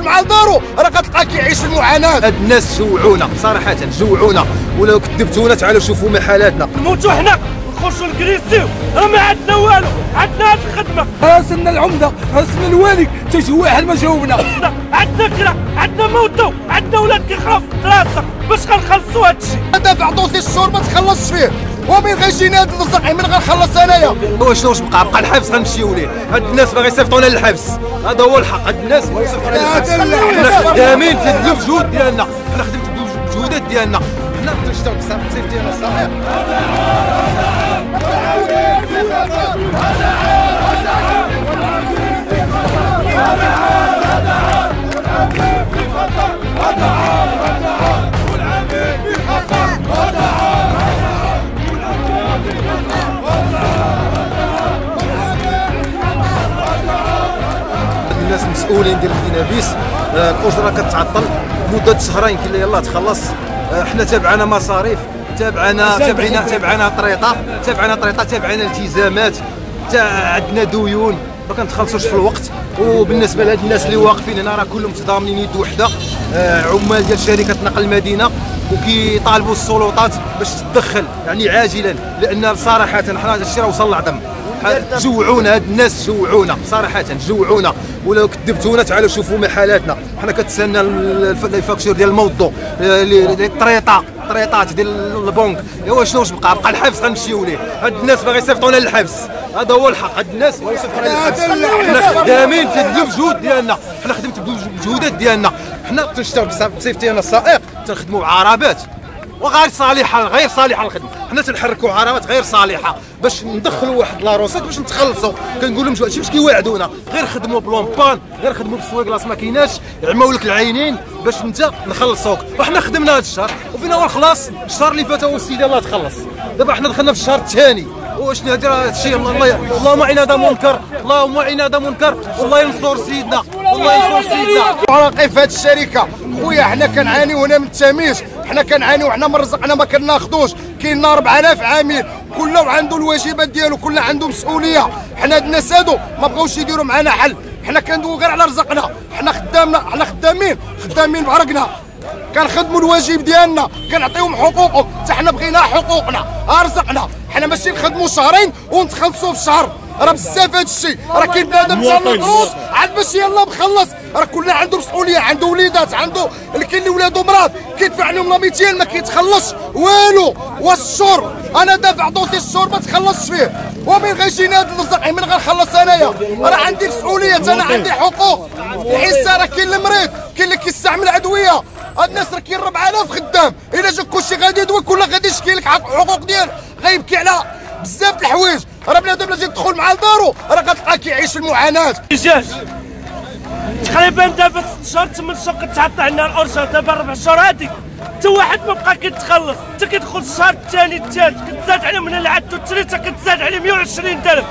مع لدارو راه كتلقاه كيعيش المعاناه. هاد الناس جوعونا صراحه، جوعونا، ولو كذبتونا تعالوا شوفوا محالاتنا. نموتوا حنا نخرجوا نكريسيو، راه ما عندنا والو، عندنا هاد الخدمه. راسلنا العمده، راسلنا الوالي، حتى شي واحد ما جاوبنا. عندنا كرا، عندنا موتو، عندنا ولاد كيقراو في الدراسه، باش غنخلصوا هادشي؟ دافع دوسي الشهور ما تخلصش فيه، ومن غيجينا هاد اللصق من غنخلص انايا. واش بقى الحبس غنمشيو ليه؟ هاد الناس باغي يصيفطونا للحبس، هذا هو الحق. هاد الناس باغي يصيفطونا للحبس. حنا خدامين في الجهود ديالنا، حنا خدمت بالجهودات ديالنا، حنا كنشتغل بالصيف ديالنا الصحيح. الناس المسؤولين ديال مدينه بيس الاجره كتعطل مده شهرين، كاين اللي يلاه تخلص. حنا تابعنا مصاريف، تابعنا طريطه، تابعنا التزامات، عندنا ديون ما كنتخلصوش في الوقت. وبالنسبه لهاد الناس اللي واقفين هنا راه كلهم متضامنين يد وحده، عمال ديال شركه نقل المدينه، وكيطالبوا السلطات باش تدخل يعني عاجلا، لان صراحه حنا هذا الشيء راه وصل للعظم. جوعونا هاد الناس، جوعونا صراحه، جوعونا، ولو كذبتونا تعالوا شوفوا محالاتنا. حنا كتسنى الفاكتور ديال الموضوع، الطريطات ديال البنك. ايوا شنو واش بقى الحبس غنمشيو ليه؟ هاد الناس باغي يصيفطونا للحبس، هذا هو الحق. هاد الناس باغي يصيفطونا للحبس. حنا خدامين في الجهود ديالنا، حنا خدمت بالجهودات ديالنا، حنا كنشتغل بالصيف ديالنا السائق، تنخدموا بعربات وغير صالحه، غير صالحه للخدمه. حنا تنحركوا عربات غير صالحه باش ندخلوا واحد لاروسيت باش نتخلصوا. كنقول لهم هادشي باش كيوعدونا، غير خدموا بلومبان، غير خدموا بالسويكلاص ما كايناش، عماو لك العينين باش انت نخلصوك. وحنا خدمنا هذا الشهر وفينا هو الخلاص. الشهر اللي فات هو السيد يلاه تخلص، دابا حنا دخلنا في الشهر الثاني. وشنو هذا راه هادشي؟ اللهم عنا هذا منكر، اللهم عنا هذا منكر، والله ينصر سيدنا، والله ينصر سيدنا. راقي في هذه الشركه خويا، حنا كنعانيو هنا من التمييز، حنا كنعانيو، حنا من رزقنا ما كناخذوش. كاين 4000 عامل، كل عنده الواجبات ديالو، كل عنده مسؤوليه. حنا هاد الناس هادو ما بغاوش يديروا معنا حل، حنا كندويو غير على رزقنا. حنا خدامين بعرقنا، كنخدموا الواجب ديالنا، كنعطيوهم حقوقهم، حتى حنا بغينا حقوقنا، رزقنا. حنا ماشي نخدموا شهرين ونتخلصوا في شهر، راه بزاف هذا الشيء. راه كاين بنادم جا مضغوط عاد باش يلاه مخلص، راه كل عنده مسؤوليه، عنده وليدات، عنده كاين اللي ولادو مرض كيدفع عليهم لا 200 ما كيتخلصش والو. والشهر انا دافع دوسي الشهور ما تخلصش فيه، ومن غيجينا هاد اللصق من غنخلص انايا؟ راه عندي مسؤوليات، انا عندي حقوق. الحسه راه كاين المريض، كاين اللي كيستعمل ادويه. هاد الناس راه كاين 4000 خدام، الا جا كلشي غادي يدوي، كل غادي يشكي لك حقوق ديالك، غيبكي على بزاف د الحوايج. راه بنادم اللي تدخل مع لدارو راه كتلقاه كيعيش المعاناه. تقريبا دابا 6 شهور 8 شهور كتعطى عندنا الارجه، دابا 4 شهور هذيك حتى واحد ما بقى كيتخلص، حتى كيدخل الشهر الثاني الثالث كتزاد عليه من اللي عندو الثالثه كتزاد عليه 120 درهم.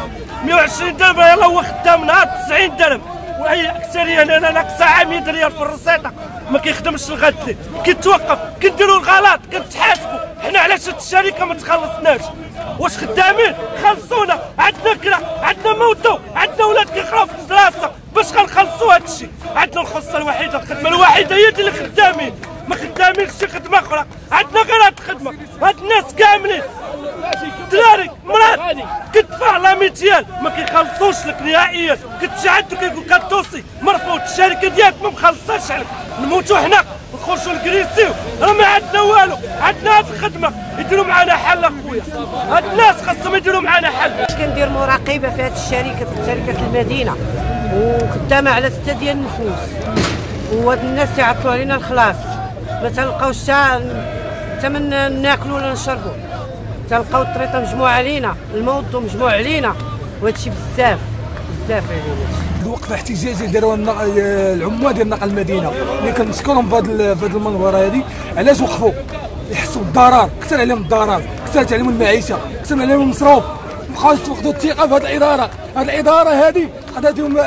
120 درهم يلاه هو خدام نهار 90 درهم، واي اكثريه انا ناقصه 100 ريال في الرصيطه، ما كيخدمش الغد، كيتوقف، كنديروا الغلط، كنتحاسبوا. حنا علاش هاد الشركه ما تخلصناش؟ واش خدامين؟ خلصونا، عندنا كرا، عندنا موتو، عندنا ولاد كيقراو في الدراسه، باش غنخلصوا هاد الشيء؟ عندنا الخصه الوحيده، الخدمه الوحيده هي ديال الخدامين، ما خدامينش شي خدمه اخرى، عندنا غير هاد الخدمه. هاد الناس كاملين دراري مرات كتدفع لا 200 ما كيخلصوش لك نهائيا، كتجي عندو كيقول لك الدوسي مرفوض، الشركه ديالك ما مخلصاش عليك. نموتوا حنا نخرجوا نكريسيو، راه ما عندنا والو، عندنا هاد الخدمه. يديروا معنا حل اخويا، هاد الناس خاصهم يديروا معنا حل. كندير مراقبه في هاد الشركه، شركه المدينه، وخدامه على 6 ديال النفوس، وهاد الناس يعطلوا علينا الخلاص، ما تلقاوش حتى من ناكلوا ولا نشربوا، تلقاو الطريطه مجموعه علينا، الموضوع مجموع علينا، وهادشي بزاف علينا. الوقفه احتجاجيه داروها العمال ديال نقل المدينه اللي كنشكرهم في هذه المنظره هذه. علاش وقفوا؟ يحسوا بالضرر، كثر عليهم الضرر، كثرت عليهم المعيشه، كثر عليهم المصروف، مابقاوش يفقدوا الثقه في هذه الاداره. هذه الاداره هذه خداتهم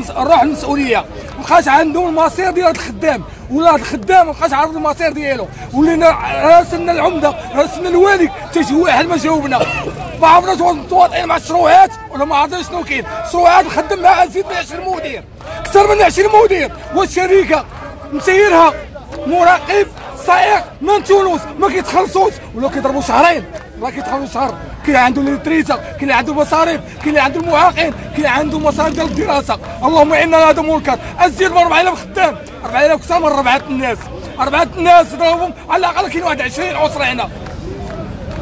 الروح المسؤوليه، مابقاش عندهم المصير ديال هذا الخدام، ولا هذا الخدام مابقاش عارف المصير ديالو. ولينا راسلنا العمده، راسلنا الوالي، حتى شي واحد ما جاوبنا. ما عرفناش متواطئين مع الشروعات ولا ما عرفناش شنو كاين. الشروعات خدم معها زيد من 20 مدير، اكثر من 20 مدير، والشركه مسيرها مراقب سائق من تونس ما كيتخلصوش ولا كيضربوا شهرين ولا كيدخلوا شهر. كاين عنده التريسه، كاين اللي عنده المصاريف، كاين اللي عنده المعاقين، كاين عنده مصاريف ديال الدراسه. اللهم انا هذا منكر. ازيد من 4000 خدام، 4000 اكثر من 4 الناس، 4 الناس ضربهم على الاقل. كاين واحد 20 اسره هنا.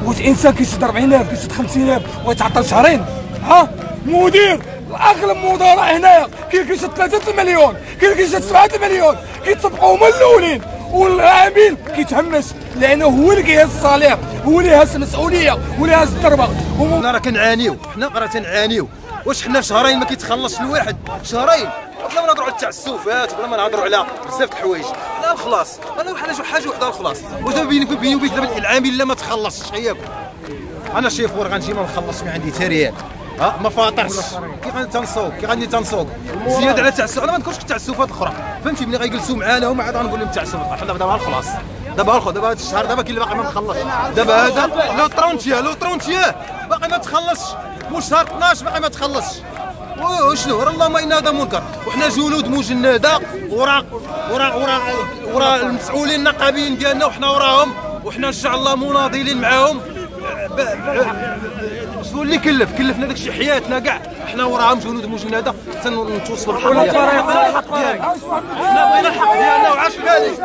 واش انسان كيشد 40,000 كيشد 50,000 ويتعطل شهرين؟ ها مدير اغلب مدراء هنايا كاين كيشد 3 المليون، كاين كيشد 7 المليون، كيتسبقوا هما الاولين، والعامل كيتهمش لانه هو اللي كيهز الصالير، هو اللي هز المسؤوليه، هو اللي هز الضربه. حنا راه كنعانيو، حنا راه تنعانيو. واش حنا في شهرين ما كيتخلصش الواحد؟ شهرين بلا ما نهضروا على التعسفات، بلا ما نهضروا على بزاف د الحوايج. لا خلاص انا حاجه وحده خلاص. واش دابا بيني وبينك دابا العامل لا ما تخلصش حياك. انا شيفور غنجي ما نخلصش، ما عندي تريال، ما فاطرش. كي غادي تنسوق زياده على التعسف. انا ما نذكرش التعسفات الاخرى، فهمتي؟ ملي غيجلسوا معانا هما عاد غنقول لهم التعسف. حنا دابا خلاص، دابا هذا الشهر دابا كاين اللي باقي ما مخلص. دابا هذا لو 30 باقي ما تخلصش، وشهر 12 باقي ما تخلصش. وشنو اللهم ان هذا منكر. وحنا جنود مجنده ورا المسؤولين النقابيين ديالنا، وحنا وراهم، وحنا ان شاء الله مناضلين معاهم. شنو اللي كلفنا داكشي حياتنا كاع، حنا وراهم جنود مجنده حتى نتوصلوا للحق ديالنا. الحق ديالنا حنا بغينا الحق ديالنا وعاش بالك.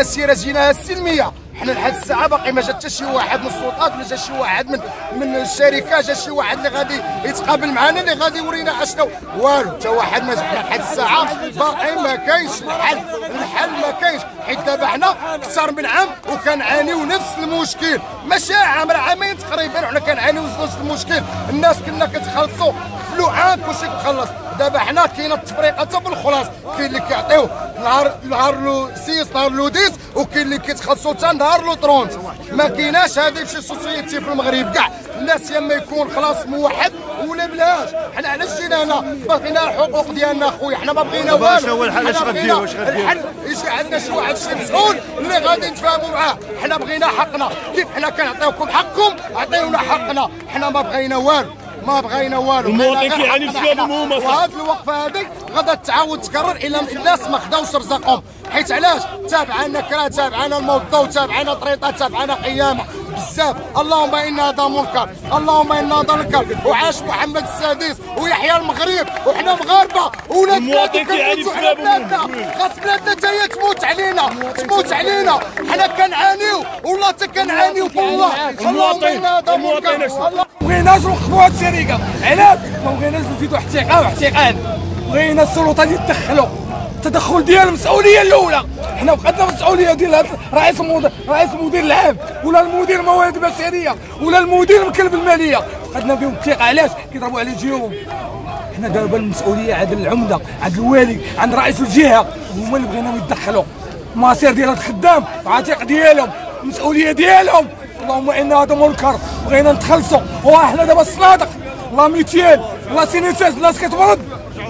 السيره جيناها السلميه. حنا لحد الساعه باقي ما جا حتى شي واحد من السلطات ولا جا شي واحد من الشركه، جا شي واحد اللي غادي يتقابل معنا اللي غادي يورينا اشنو. والو، حتى واحد ما جا. حنا لحد الساعه باقي ما كاينش الحل ما كاينش. حيت دابا حنا اكثر من عام وكنعانيو نفس المشكل، ماشي عام، راه عامين تقريبا وحنا كنعانيو نفس المشكل. الناس كنا كتخلصوا فلو عام كلشي كتخلص. دابا حنا كاينه التفريقه حتى بالخلاص، كاين اللي كيعطيو نهار لو 6 نهار لو 10 وكاين اللي كيتخلصوا حتى نهار لو 30. ما كايناش هذه فشي سوسيتي في المغرب كاع. الناس يا اما يكون خلاص موحد ولا بلاش. حنا علاش جينا هنا؟ بغينا الحقوق ديالنا اخويا، حنا ما بغينا والو. الحل اش غدير؟ واش غدير؟ الحل يجي عندنا شي واحد شي مسؤول اللي غادي نتفاهموا معاه. حنا بغينا حقنا، كيف حنا كنعطيوكم حقكم عطيونا حقنا. حنا ما بغينا والو، ما بغينا والو. المواطن كيعاني بسبب الممارسه. وهاد الوقفه هذيك غادا تعاود تكرر الى الناس ما خداوش رزقهم. حيت علاش؟ تابعنا كرا، تابعنا الموضوع، تابعنا طريطه، تابعنا قيامه بزاف. اللهم ان هذا منكر، اللهم ان هذا منكر. وعاش محمد السادس ويحيى المغرب، وحنا مغاربه ولاد المواطن كيعاني بسبب بلادنا. خاص بلادنا حتى هي تموت علينا. حنا كنعانيو والله حتى كنعانيو والله. اللهم ان هذا منكر. ما بغيناش نوقفوا هاد الشركه، علاش؟ ما بغيناش نزيدوا احتقان. بغينا السلطات يتدخلوا التدخل ديال المسؤوليه الاولى. حنا بقاتنا المسؤوليه ديال رئيس المدير العام ولا المدير الموارد البشريه ولا المدير مكلب الماليه. بقاتنا بهم الثقه. علاش؟ كيضربوا على جيوبهم. حنا دابا المسؤوليه عند العمده، عند الوالي، عند رئيس الجهه، هما اللي بغيناهم يتدخلوا. المصير ديال الخدام، العتيق ديالهم، المسؤوليه ديالهم. اللهم ان هذا منكر. بغينا نتخلصوا. وحنا دابا الصنادق لا ميتيال لا سينيتاز، الناس كتمرض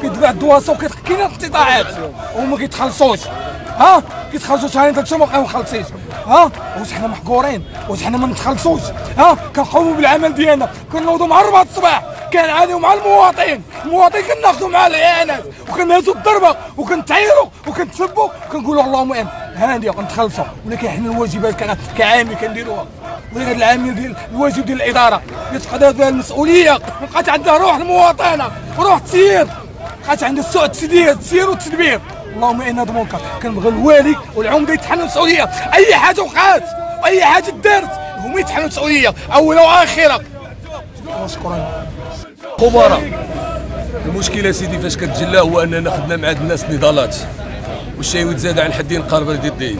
كيتباع الدواسه وكاين اقتطاعات وهما كيتخلصوش. كيتخلصوا شهرين 3 شهور ما بقاو مخلصينش. واش حنا محقورين؟ واش حنا ما نتخلصوش؟ كنقوموا بالعمل ديالنا، كنوضوا مع 4 الصباح، كنعانيو مع المواطن كناخذوا معاه الاعانات وكنهزوا الضربه وكنتعايروا وكنتسبوا وكنقولوا اللهم ان هادي كنتخلصوا. ولكن حنا الواجبات كعامل كنديروها. ولكن هذا العامل ديال الواجب ديال الاداره يتقضى فيها المسؤوليه. بقات عندها روح المواطنه وروح التسيير، بقات عندها سوء التسيير والتدبير. اللهم ان هذا منكر. كنبغي الوالي والعمده يتحملوا المسؤوليه. اي حاجه وقعت واي حاجه دارت هما يتحملوا المسؤوليه اولا واخيرا. شكرا. خبراء، المشكله سيدي فاش كتجلى هو اننا خدنا مع الناس نضالات والشيء يتزاد عن حدين قاربه ديال الدين.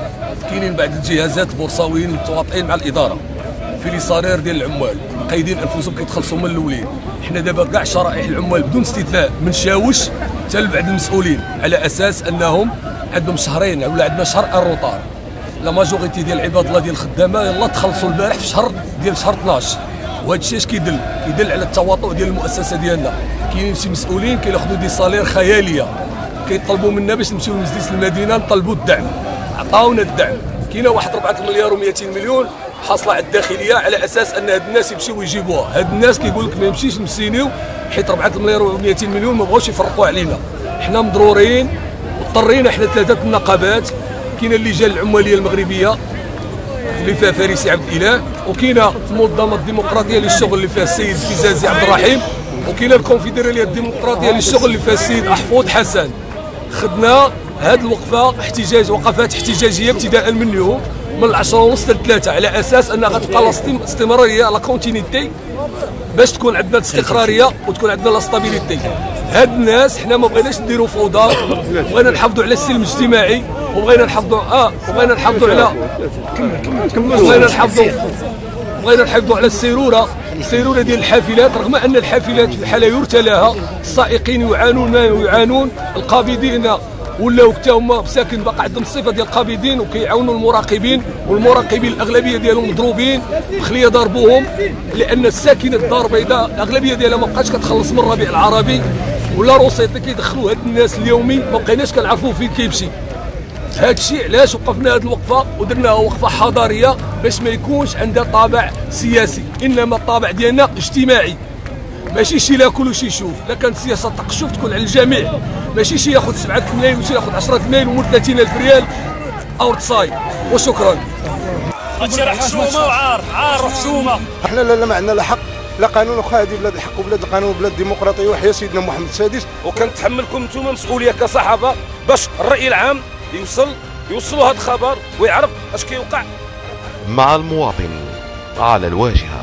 كاينين بعض الجهازات بورصاويين متواطئين مع الاداره في لي صالير ديال العمال، مقيدين انفسهم كيتخلصوا من الاولين. حنا دابا كاع شرائح العمال بدون استثناء من شاوش حتى لبعض المسؤولين على اساس انهم عندهم شهرين ولا عندنا شهر الروطار. لا ماجوريتي ديال عباد الله ديال الخدامه يلاه تخلصوا البارح في شهر 12. وهذا الشيء اش كيدل على التواطؤ ديال المؤسسه ديالنا. كاينين شي مسؤولين كياخذوا دي صالير خياليه، كيطلبوا منا باش نمشيو لمجلس المدينه نطلبوا الدعم. عطاونا الدعم. كاينه واحد 4 مليار و200 مليون حاصله على الداخليه على اساس ان هاد الناس يمشيو يجيبوها. هاد الناس كيقول لك ما يمشيش نسينيو حيت 4 مليار و 200 مليون ما بغاوش يفرقوا علينا. حنا مضرورين واضطرينا حنا 3 النقابات. كاينه اللجان العماليه المغربيه اللي فيها فارسي عبد الاله، وكاينه المنظمه الديمقراطيه للشغل اللي فيها السيد فيزازي عبد الرحيم، وكاينه الكونفدراليه الديمقراطيه للشغل اللي فيها السيد احفظ حسن. خدنا هذه الوقفه وقفات احتجاجيه ابتداء من اليوم من 10:30 ل 3 على اساس انها غتبقى الاستمراريه لا كونتينيتي باش تكون عندنا الاستقراريه وتكون عندنا لا ستابيليتي. هاد الناس حنا ما بغيناش نديروا فوضى، بغينا نحافظوا على السلم الاجتماعي وبغينا نحافظوا على السيروره ديال الحافلات، رغم ان الحافلات في حاله يرثى لها. السائقين يعانون ما يعانون، القابضين ولاو حتى هما مساكن باقي عندهم الصفه ديال القابضين وكيعاونوا المراقبين، والمراقبين الاغلبيه ديالهم مضروبين بخليه ضربوهم، لان الساكنه الدار البيضاء الاغلبيه ديالها ما بقاتش كتخلص من الربيع العربي ولا روسيطي كيدخلوا هاد الناس اليومي، ما بقيناش كنعرفوا فين كيمشي. هذا الشيء علاش وقفنا هذه الوقفه ودرناها وقفه حضاريه باش ما يكونش عندها طابع سياسي، انما الطابع ديالنا اجتماعي. ماشي شي لاكل وشي يشوف، لا كانت سياسه التقشف تكون على الجميع، ماشي شي ياخذ 7 ملايين وشي ياخذ 10 ملايين و 30,000 ريال او تصاي. وشكرا. هادشي راه حشومه وعار وحشومه. احنا لا ما عندنا لا حق لا قانون، وخا هذه بلاد الحق وبلاد القانون وبلاد الديمقراطيه وحيا سيدنا محمد السادس. وكنتحملكم نتوما مسؤوليه كصحافه باش الراي العام يوصلوا هذا الخبر ويعرف اش كيوقع. مع المواطن على الواجهه.